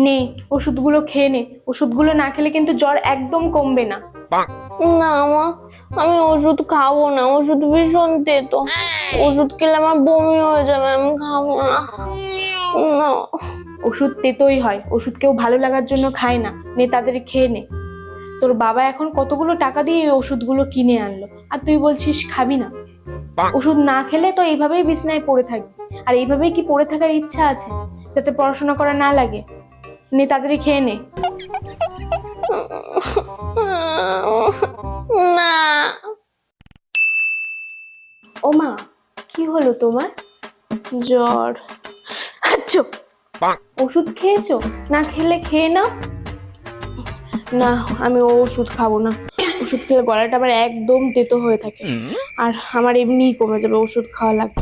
নে ওষুধগুলো খেয়ে নে, ওষুধগুলো না খেলে কিন্তু জ্বর একদম কমবে না। না মা, আমি ওষুধ খাবো না, ওষুধ ভীষণ তেতো, ওষুধ খেলে আমার বমি হয়ে যাবে, আমি খাবো না। না। ওষুধ তেতোই হয়, ওষুধ কেউ ভালো লাগার জন্য খায় না। নে তাড়াতাড়ি খেয়ে নে। তোর বাবা এখন কতগুলো টাকা দিয়ে এই ওষুধগুলো কিনে আনলো, আর তুই বলছিস খাবি না? ওষুধ না খেলে তো এইভাবেই বিছানায় পড়ে থাকবি, আর এইভাবেই কি পড়ে থাকার ইচ্ছা আছে, যাতে পড়াশোনা করা না লাগে? নে তাড়াতাড়ি খেয়ে নে। না। ও মা, কি হলো তোমার? জ্বর। আচ্ছা, ওষুধ খেয়েছো? না খেলে খেয়ে নাও। না, আমি ওষুধ খাবো না। ওষুধ খেলে গলাটা আমার একদম তেতো হয়ে থাকে, আর আমার এমনিই কমে যাবে, ওষুধ খাওয়া লাগবে।